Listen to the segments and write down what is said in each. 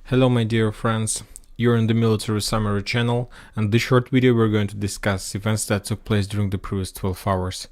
Hello my dear friends, you're in the Military Summary channel, and this short video we're going to discuss events that took place during the previous 12 hours.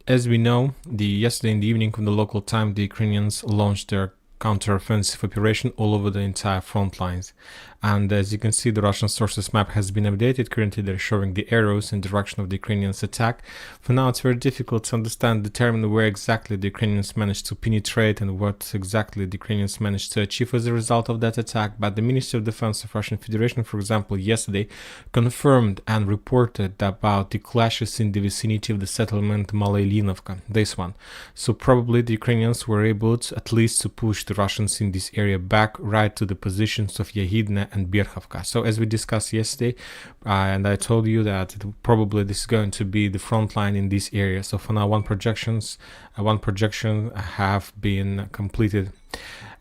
As we know, yesterday in the evening on the local time, the Ukrainians launched their counter-offensive operation all over the entire front lines. And as you can see, the Russian sources map has been updated. Currently they're showing the arrows in the direction of the Ukrainians' attack. For now, it's very difficult to understand, determine where exactly the Ukrainians managed to penetrate and what exactly the Ukrainians managed to achieve as a result of that attack. But the Ministry of Defense of Russian Federation, for example, yesterday confirmed and reported about the clashes in the vicinity of the settlement Malaylinovka, this one. So probably the Ukrainians were able to at least to push the Russians in this area back right to the positions of Yahidne and Berkhovka. So as we discussed yesterday, and I told you that probably this is going to be the front line in this area. So for now, one projection have been completed.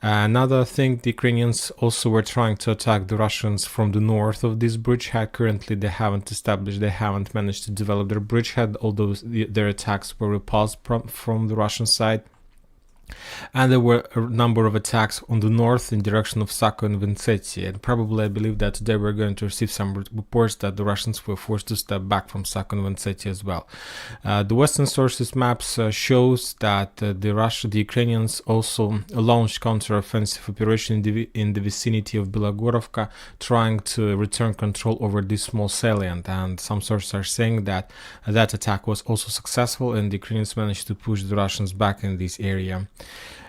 Another thing, the Ukrainians also were trying to attack the Russians from the north of this bridgehead. Currently, they haven't managed to develop their bridgehead, although their attacks were repulsed from the Russian side. And there were a number of attacks on the north in direction of Sako and Vinnytsia, and probably I believe that today we're going to receive some reports that the Russians were forced to step back from Sako and Vinnytsia as well. The Western sources maps shows that the Ukrainians also launched counter-offensive operation in the vicinity of Belogorovka, trying to return control over this small salient, and some sources are saying that that attack was also successful and the Ukrainians managed to push the Russians back in this area.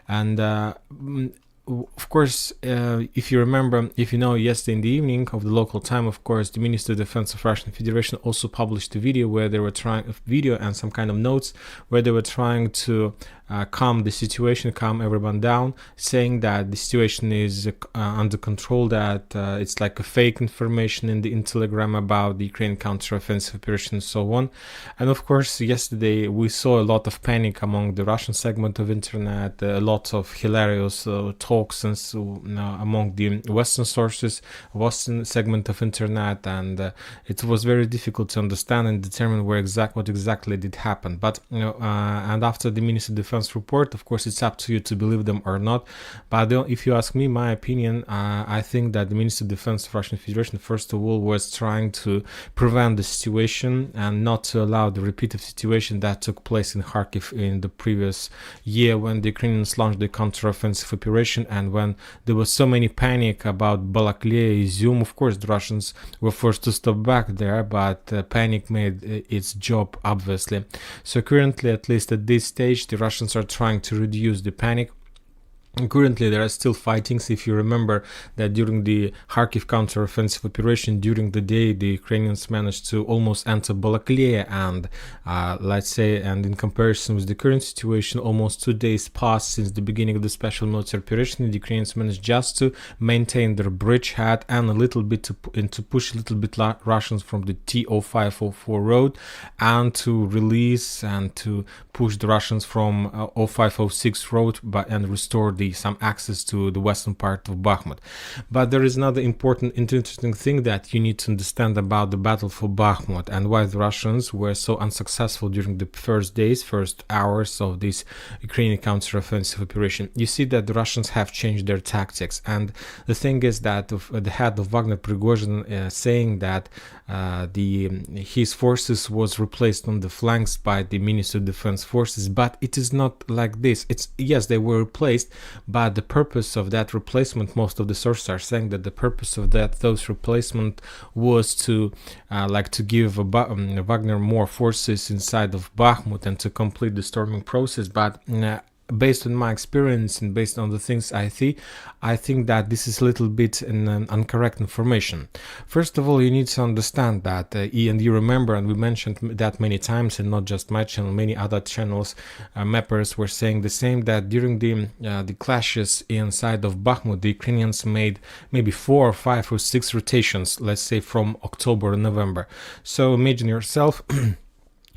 And of course, if you remember, if you know, yesterday in the evening of the local time, of course, the Ministry of Defense of Russian Federation also published a video where they were and some kind of notes where they were trying to calm the situation, calm everyone down, saying that the situation is under control, that it's like a fake information in the Telegram about the Ukraine counter-offensive operation and so on. And of course, yesterday we saw a lot of panic among the Russian segment of internet, a lot of hilarious talks and so, among the Western sources, Western segment of internet, and it was very difficult to understand and determine what exactly did happen. But and after the Ministry of Defense report, of course, it's up to you to believe them or not. But if you ask me, my opinion, I think that the Ministry of Defense of Russian Federation, first of all, was trying to prevent the situation and not to allow the repeat of situation that took place in Kharkiv in the previous year when the Ukrainians launched the counter-offensive operation, and when there was so many panic about Balaklia, Izium. Of course, the Russians were forced to stop back there, but panic made its job, obviously. So currently, at least at this stage, the Russians are trying to reduce the panic. Currently, there are still fightings. If you remember that during the Kharkiv counter-offensive operation, during the day, the Ukrainians managed to almost enter Balaklia, and let's say, and in comparison with the current situation, almost 2 days passed since the beginning of the special military operation. The Ukrainians managed just to maintain their bridgehead and a little bit to push a little bit Russians from the T0504 road, and to release and to push the Russians from 0506 road and restore some access to the western part of Bakhmut. But there is another important and interesting thing that you need to understand about the battle for Bakhmut and why the Russians were so unsuccessful during the first hours of this Ukrainian counter-offensive operation. You see that the Russians have changed their tactics, and the thing is that the head of Wagner, Prigozhin, saying that his forces was replaced on the flanks by the Ministry of Defense forces, but it is not like this. Yes, they were replaced, but the purpose of that replacement, most of the sources are saying that the purpose of those replacement was to to give Wagner more forces inside of Bakhmut and to complete the storming process. But based on my experience and based on the things I see, I think that this is a little bit incorrect information. First of all, you need to understand that, and you remember, and we mentioned that many times, and not just my channel, many other channels, mappers were saying the same, that during the clashes inside of Bakhmut, the Ukrainians made maybe 4 or 5 or 6 rotations, let's say from October and November. So imagine yourself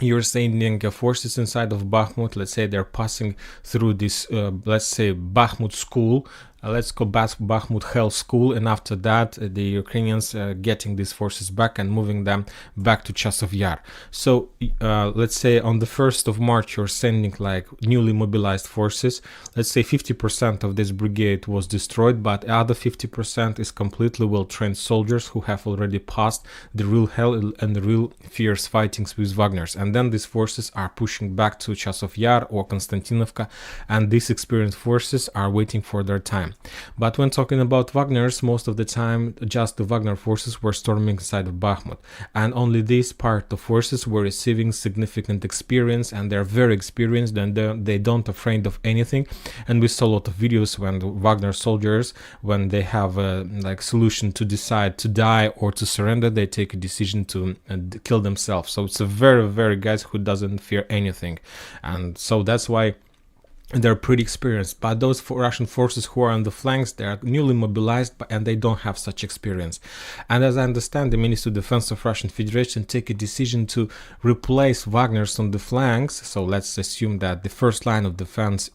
you're sending forces inside of Bakhmut. Let's say they're passing through this, let's say, Bakhmut school, let's call Bakhmut Hell School, and after that the Ukrainians getting these forces back and moving them back to Chasov Yar. So let's say on the 1st of March you're sending like newly mobilized forces. Let's say 50% of this brigade was destroyed, but the other 50% is completely well-trained soldiers who have already passed the real hell and the real fierce fightings with Wagners. And then these forces are pushing back to Chasov Yar or Konstantinovka, and these experienced forces are waiting for their time. But when talking about Wagners, most of the time just the Wagner forces were storming inside of Bakhmut, and only this part of forces were receiving significant experience, and they're very experienced and they don't afraid of anything. And we saw a lot of videos when the Wagner soldiers, when they have a like solution to decide to die or to surrender, they take a decision to kill themselves. So it's a very guys who doesn't fear anything, and so that's why they're pretty experienced. But those Russian forces who are on the flanks, they are newly mobilized and they don't have such experience. And as I understand, the Ministry of Defense of Russian Federation take a decision to replace Wagners on the flanks. So let's assume that the first line of defense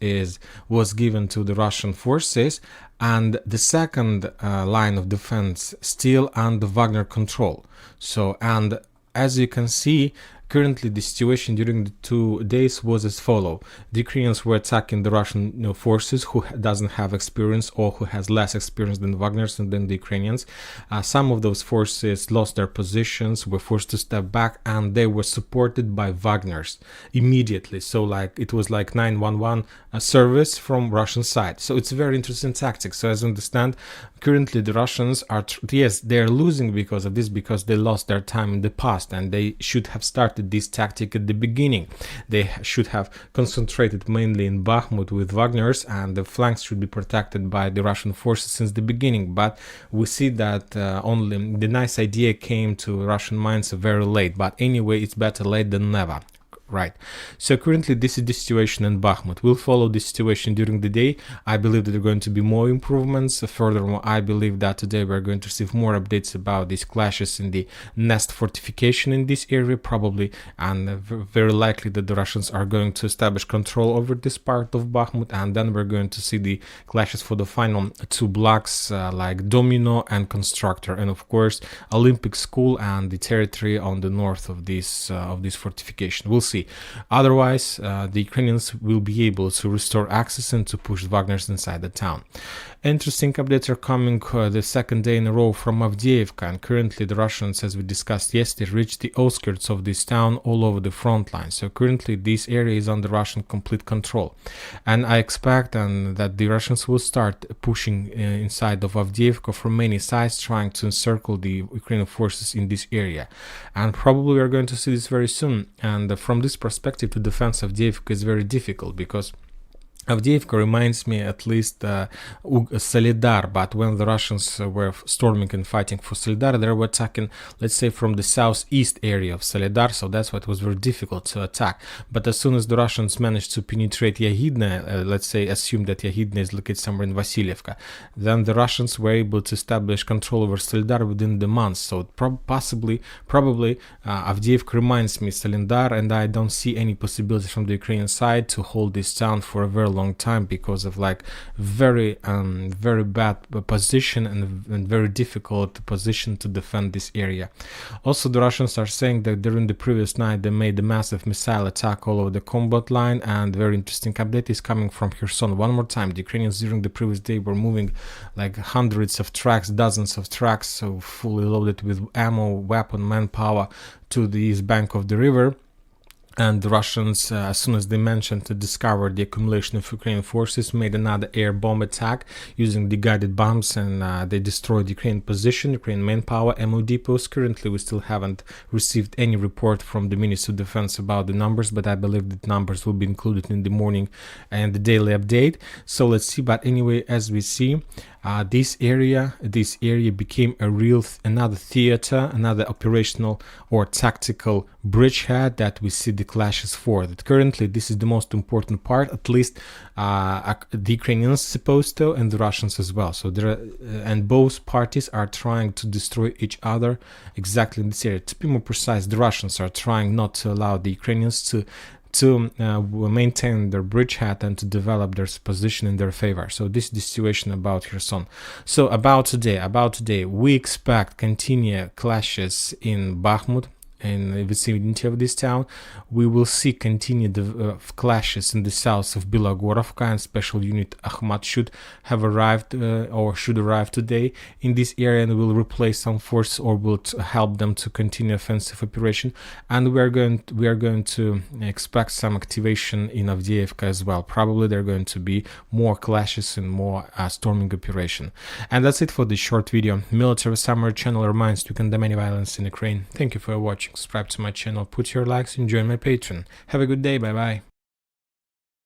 was given to the Russian forces, and the second line of defense still under Wagner control. So, and as you can see, currently the situation during the 2 days was as follow. The Ukrainians were attacking the Russian forces who doesn't have experience or who has less experience than Wagners and than the Ukrainians. Some of those forces lost their positions, were forced to step back, and they were supported by Wagners immediately. So like it was like 911 service from Russian side. So it's a very interesting tactic. So as I understand, currently the Russians are, yes, they're losing because of this, because they lost their time in the past, and they should have started this tactic at the beginning. They should have concentrated mainly in Bakhmut with Wagners, and the flanks should be protected by the Russian forces since the beginning. But we see that only the nice idea came to Russian minds very late. But anyway, it's better late than never. Right. So currently this is the situation in Bakhmut. We'll follow the situation during the day. I believe that there are going to be more improvements. Furthermore, I believe that today we're going to receive more updates about these clashes in the Nest fortification in this area, probably, and very likely that the Russians are going to establish control over this part of Bakhmut, and then we're going to see the clashes for the final two blocks like Domino and Constructor, and of course Olympic School and the territory on the north of this fortification. We'll see. Otherwise, the Ukrainians will be able to restore access and to push Wagners inside the town. Interesting updates are coming the second day in a row from Avdiivka, and currently the Russians, as we discussed yesterday, reached the outskirts of this town all over the front line. So currently this area is under Russian complete control, and I expect that the Russians will start pushing inside of Avdiivka from many sides, trying to encircle the Ukrainian forces in this area, and probably we are going to see this very soon. And from this perspective, to defend Avdiivka is very difficult, because Avdiivka reminds me at least Solidar, but when the Russians were storming and fighting for Solidar, they were attacking, let's say, from the southeast area of Solidar, so that's why it was very difficult to attack. But as soon as the Russians managed to penetrate Yahidne, let's say, assume that Yahidne is located somewhere in Vasilievka, then the Russians were able to establish control over Solidar within the months. So probably Avdiivka reminds me Solidar, and I don't see any possibility from the Ukrainian side to hold this town for a very long time, because of like very bad position and very difficult position to defend this area. Also, the Russians are saying that during the previous night they made a massive missile attack all over the combat line, and very interesting update is coming from Kherson. One more time, the Ukrainians during the previous day were moving like hundreds of trucks, dozens of trucks, so fully loaded with ammo, weapon, manpower to the east bank of the river. And the Russians, as soon as they mentioned to discover the accumulation of Ukrainian forces, made another air bomb attack using the guided bombs, and they destroyed Ukrainian position, Ukrainian manpower, ammo depots. Currently, we still haven't received any report from the Ministry of Defense about the numbers, but I believe that numbers will be included in the morning and the daily update. So let's see. But anyway, as we see, this area became another theater, another operational or tactical bridgehead that we see the clashes for. That currently this is the most important part, at least the Ukrainians supposed to, and the Russians as well. So and both parties are trying to destroy each other exactly in this area. To be more precise, the Russians are trying not to allow the Ukrainians to to maintain their bridgehead and to develop their position in their favor. So this is the situation about Kherson. So about today, we expect continued clashes in Bakhmut, in the vicinity of this town. We will see continued clashes in the south of Bilogorovka, and special unit Akhmat should have arrived or should arrive today in this area and will replace some force or will help them to continue offensive operation. And we are going to expect some activation in Avdiivka as well. Probably there are going to be more clashes and more storming operation. And that's it for this short video. Military Summary channel reminds you to condemn any violence in Ukraine. Thank you for watching. Subscribe to my channel, put your likes, and join my Patreon. Have a good day. Bye bye.